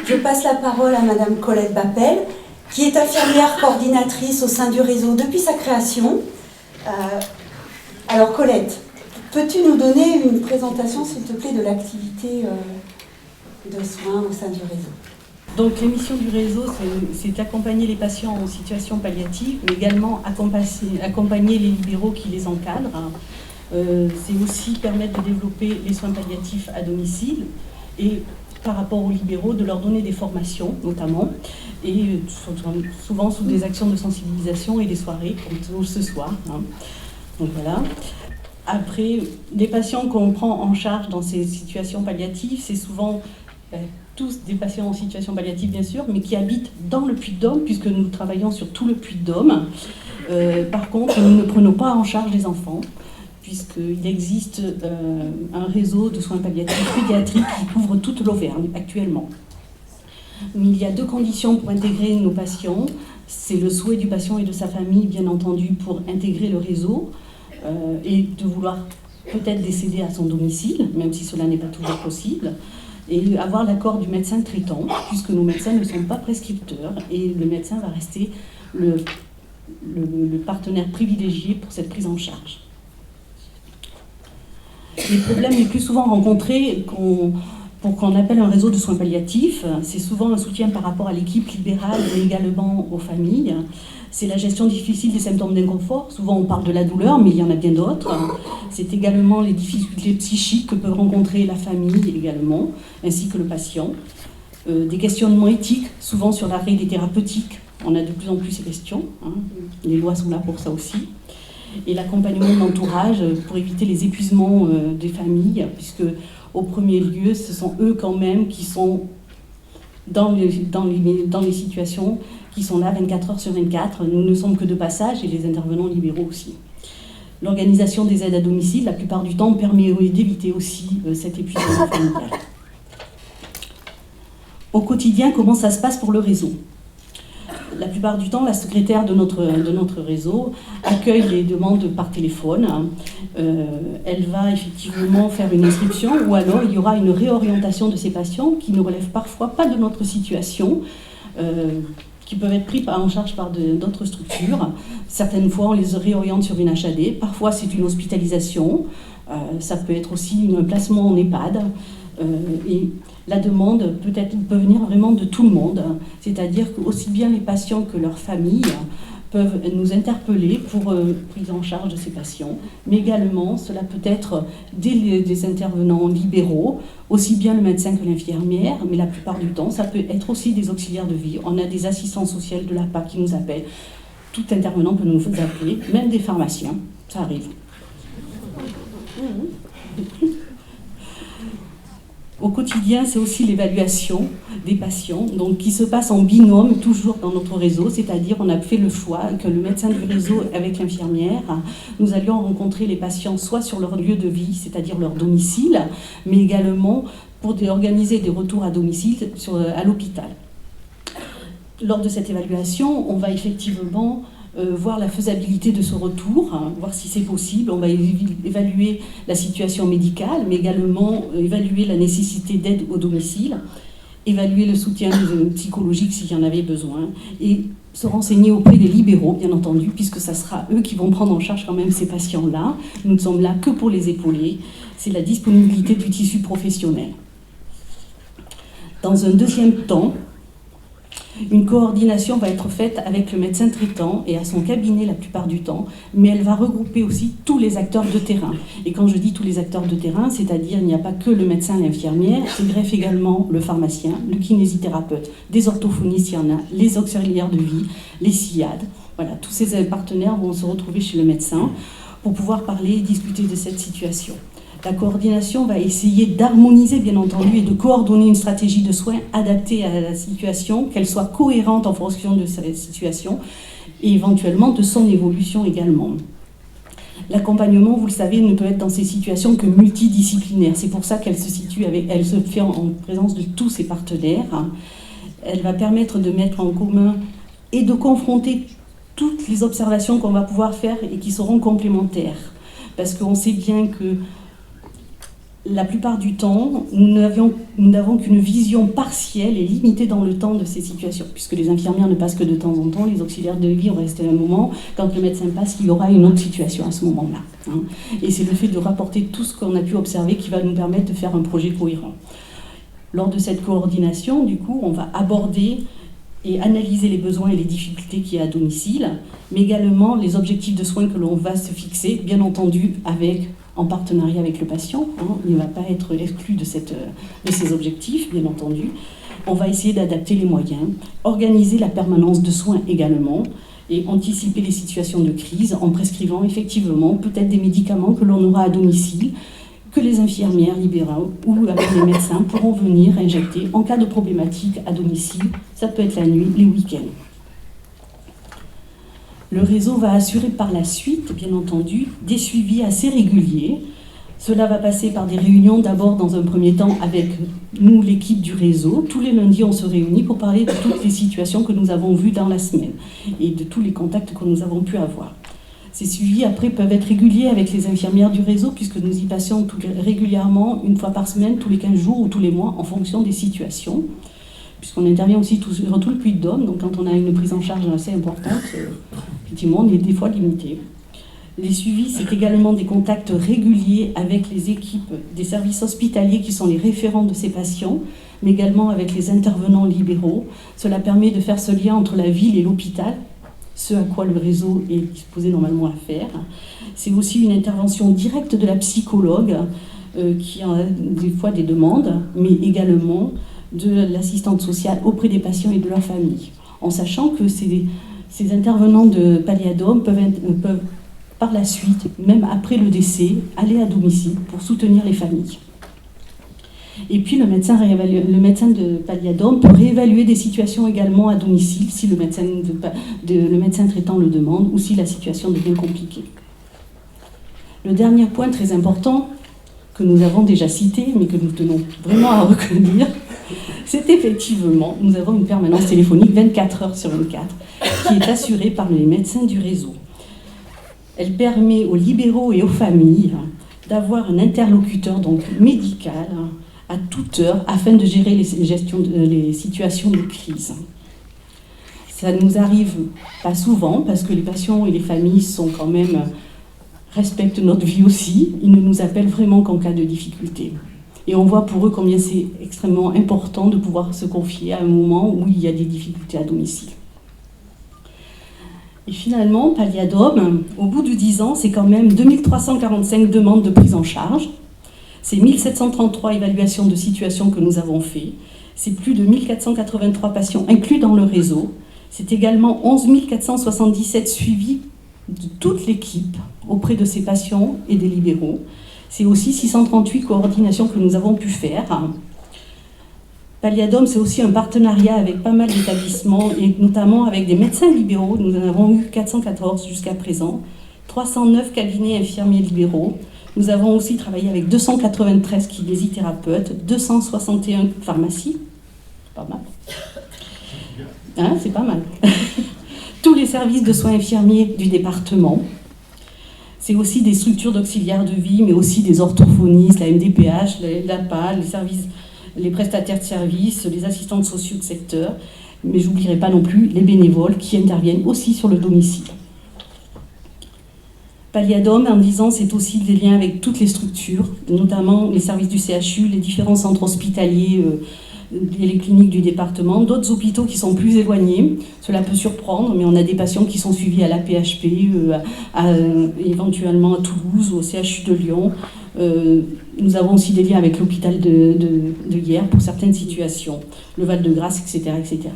Je passe la parole à Madame Colette Bappel, qui est infirmière coordinatrice au sein du réseau depuis sa création. Alors Colette, peux-tu nous donner une présentation, s'il te plaît, de l'activité de soins au sein du réseau? Donc les missions du réseau, c'est d'accompagner les patients en situation palliative, mais également accompagner les libéraux qui les encadrent. C'est aussi permettre de développer les soins palliatifs à domicile et par rapport aux libéraux, de leur donner des formations notamment, et souvent sous des actions de sensibilisation et des soirées, comme ce soir. Donc voilà. Après, les patients qu'on prend en charge dans ces situations palliatives, c'est souvent tous des patients en situation palliative bien sûr, mais qui habitent dans le Puy-de-Dôme, puisque nous travaillons sur tout le Puy-de-Dôme. Par contre, nous ne prenons pas en charge les enfants, puisqu'il existe un réseau de soins palliatifs pédiatriques qui couvre toute l'Auvergne actuellement. Il y a deux conditions pour intégrer nos patients. C'est le souhait du patient et de sa famille, bien entendu, pour intégrer le réseau et de vouloir peut-être décéder à son domicile, même si cela n'est pas toujours possible, et avoir l'accord du médecin traitant, puisque nos médecins ne sont pas prescripteurs, et le médecin va rester le partenaire privilégié pour cette prise en charge. Les problèmes les plus souvent rencontrés pour qu'on appelle un réseau de soins palliatifs, c'est souvent un soutien par rapport à l'équipe libérale, mais également aux familles. C'est la gestion difficile des symptômes d'inconfort. Souvent on parle de la douleur, mais il y en a bien d'autres. C'est également les difficultés psychiques que peut rencontrer la famille également, ainsi que le patient. Des questionnements éthiques, souvent sur l'arrêt des thérapeutiques. On a de plus en plus ces questions. Les lois sont là pour ça aussi. Et l'accompagnement de l'entourage pour éviter les épuisements des familles, puisque au premier lieu, ce sont eux quand même qui sont dans les situations, qui sont là 24 heures sur 24. Nous ne sommes que de passage et les intervenants libéraux aussi. L'organisation des aides à domicile, la plupart du temps, permet d'éviter aussi cet épuisement familial. Au quotidien, comment ça se passe pour le réseau ? La plupart du temps, la secrétaire de notre réseau accueille les demandes par téléphone. Elle va effectivement faire une inscription ou alors il y aura une réorientation de ces patients qui ne relèvent parfois pas de notre situation, qui peuvent être pris en charge par d'autres structures. Certaines fois, on les réoriente sur une HAD. Parfois, c'est une hospitalisation. Ça peut être aussi un placement en EHPAD. Et la demande peut venir vraiment de tout le monde, c'est-à-dire que aussi bien les patients que leurs familles peuvent nous interpeller pour prise en charge de ces patients, mais également cela peut être des intervenants libéraux, aussi bien le médecin que l'infirmière, mais la plupart du temps ça peut être aussi des auxiliaires de vie. On a des assistants sociaux de l'APA qui nous appellent, tout intervenant peut nous appeler, même des pharmaciens, ça arrive. Au quotidien, c'est aussi l'évaluation des patients, donc qui se passe en binôme, toujours dans notre réseau, c'est-à-dire on a fait le choix que le médecin du réseau avec l'infirmière, nous allions rencontrer les patients soit sur leur lieu de vie, c'est-à-dire leur domicile, mais également pour organiser des retours à domicile à l'hôpital. Lors de cette évaluation, on va effectivement voir la faisabilité de ce retour, voir si c'est possible. On va évaluer la situation médicale, mais également évaluer la nécessité d'aide au domicile, évaluer le soutien psychologique s'il y en avait besoin, et se renseigner auprès des libéraux, bien entendu, puisque ça sera eux qui vont prendre en charge quand même ces patients-là. Nous ne sommes là que pour les épauler. C'est la disponibilité du tissu professionnel. Dans un deuxième temps, une coordination va être faite avec le médecin traitant et à son cabinet la plupart du temps, mais elle va regrouper aussi tous les acteurs de terrain. Et quand je dis tous les acteurs de terrain, c'est-à-dire il n'y a pas que le médecin, l'infirmière, il greffe également le pharmacien, le kinésithérapeute, des orthophonistes, il y en a, les auxiliaires de vie, les SIAD. Voilà, tous ces partenaires vont se retrouver chez le médecin pour pouvoir parler et discuter de cette situation. La coordination va essayer d'harmoniser, bien entendu, et de coordonner une stratégie de soins adaptée à la situation, qu'elle soit cohérente en fonction de cette situation et éventuellement de son évolution également. L'accompagnement, vous le savez, ne peut être dans ces situations que multidisciplinaire. C'est pour ça qu'elle elle se fait en présence de tous ses partenaires. Elle va permettre de mettre en commun et de confronter toutes les observations qu'on va pouvoir faire et qui seront complémentaires. Parce qu'on sait bien que la plupart du temps, nous n'avons qu'une vision partielle et limitée dans le temps de ces situations, puisque les infirmières ne passent que de temps en temps, les auxiliaires de vie, on reste un moment, quand le médecin passe, il y aura une autre situation à ce moment-là. Hein. Et c'est le fait de rapporter tout ce qu'on a pu observer qui va nous permettre de faire un projet cohérent. Lors de cette coordination, du coup, on va aborder et analyser les besoins et les difficultés qu'il y a à domicile, mais également les objectifs de soins que l'on va se fixer, bien entendu en partenariat avec le patient. Hein, il ne va pas être exclu de ces objectifs, bien entendu. On va essayer d'adapter les moyens, organiser la permanence de soins également, et anticiper les situations de crise en prescrivant effectivement peut-être des médicaments que l'on aura à domicile, que les infirmières libérales ou avec les médecins pourront venir injecter en cas de problématique à domicile. Ça peut être la nuit, les week-ends. Le réseau va assurer par la suite, bien entendu, des suivis assez réguliers. Cela va passer par des réunions d'abord dans un premier temps avec nous, l'équipe du réseau. Tous les lundis, on se réunit pour parler de toutes les situations que nous avons vues dans la semaine et de tous les contacts que nous avons pu avoir. Ces suivis, après, peuvent être réguliers avec les infirmières du réseau, puisque nous y passons régulièrement, une fois par semaine, tous les 15 jours ou tous les mois, en fonction des situations. Puisqu'on intervient aussi sur tout le Puy-de-Dôme, donc quand on a une prise en charge assez importante, effectivement, on est des fois limité. Les suivis, c'est également des contacts réguliers avec les équipes des services hospitaliers qui sont les référents de ces patients, mais également avec les intervenants libéraux. Cela permet de faire ce lien entre la ville et l'hôpital, ce à quoi le réseau est disposé normalement à faire. C'est aussi une intervention directe de la psychologue qui a des fois des demandes, mais également de l'assistante sociale auprès des patients et de leur famille, en sachant que ces intervenants de Palliadome peuvent par la suite, même après le décès, aller à domicile pour soutenir les familles. Et puis le médecin de Palliadome peut réévaluer des situations également à domicile si le médecin traitant le demande ou si la situation devient compliquée. Le dernier point très important que nous avons déjà cité, mais que nous tenons vraiment à reconnaître, c'est effectivement, nous avons une permanence téléphonique 24 heures sur 24 qui est assurée par les médecins du réseau. Elle permet aux libéraux et aux familles d'avoir un interlocuteur donc médical à toute heure afin de gérer les situations de crise. Ça ne nous arrive pas souvent parce que les patients et les familles sont quand même, respectent notre vie aussi. Ils ne nous appellent vraiment qu'en cas de difficulté. Et on voit pour eux combien c'est extrêmement important de pouvoir se confier à un moment où il y a des difficultés à domicile. Et finalement, Palliadome, au bout de 10 ans, c'est quand même 2345 demandes de prise en charge. C'est 1733 évaluations de situation que nous avons fait. C'est plus de 1483 patients inclus dans le réseau. C'est également 11 477 suivis de toute l'équipe auprès de ces patients et des libéraux. C'est aussi 638 coordinations que nous avons pu faire. Palliadome, c'est aussi un partenariat avec pas mal d'établissements, et notamment avec des médecins libéraux. Nous en avons eu 414 jusqu'à présent, 309 cabinets infirmiers libéraux. Nous avons aussi travaillé avec 293 kinésithérapeutes, 261 pharmacies, pas mal. Hein, c'est pas mal. Tous les services de soins infirmiers du département. C'est aussi des structures d'auxiliaires de vie, mais aussi des orthophonistes, la MDPH, l'APA, les prestataires de services, les assistantes sociaux de secteur, mais je n'oublierai pas non plus les bénévoles qui interviennent aussi sur le domicile. Palliadome, en 10 ans, c'est aussi des liens avec toutes les structures, notamment les services du CHU, les différents centres hospitaliers et les cliniques du département, d'autres hôpitaux qui sont plus éloignés. Cela peut surprendre, mais on a des patients qui sont suivis à la PHP, éventuellement à Toulouse ou au CHU de Lyon. Nous avons aussi des liens avec l'hôpital de Hyères pour certaines situations, le Val-de-Grâce, etc., etc.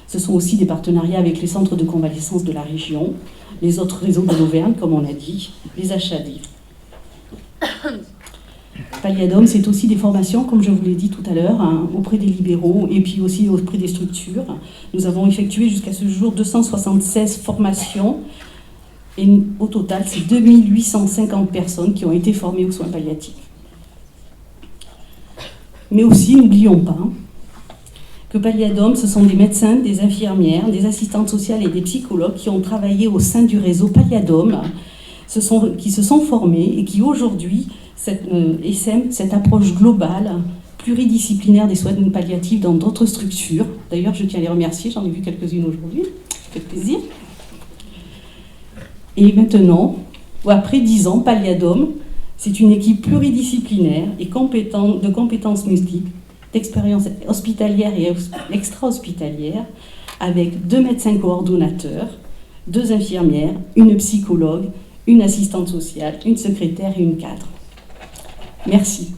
Ce sont aussi des partenariats avec les centres de convalescence de la région, les autres réseaux de l'Auvergne, comme on a dit, les HAD. Palliadome, c'est aussi des formations, comme je vous l'ai dit tout à l'heure, auprès des libéraux et puis aussi auprès des structures. Nous avons effectué jusqu'à ce jour 276 formations. Et au total, c'est 2850 personnes qui ont été formées aux soins palliatifs. Mais aussi, n'oublions pas que Palliadome, ce sont des médecins, des infirmières, des assistantes sociales et des psychologues qui ont travaillé au sein du réseau Palliadome, qui se sont formés et qui aujourd'hui cette approche globale, pluridisciplinaire des soins palliatifs dans d'autres structures. D'ailleurs, je tiens à les remercier, j'en ai vu quelques-unes aujourd'hui, ça fait plaisir. Et maintenant, après 10 ans, Palliadome, c'est une équipe pluridisciplinaire et de compétences multiples, d'expériences hospitalières et extra-hospitalières, avec 2 médecins coordonnateurs, 2 infirmières, une psychologue, une assistante sociale, une secrétaire et une cadre. Merci.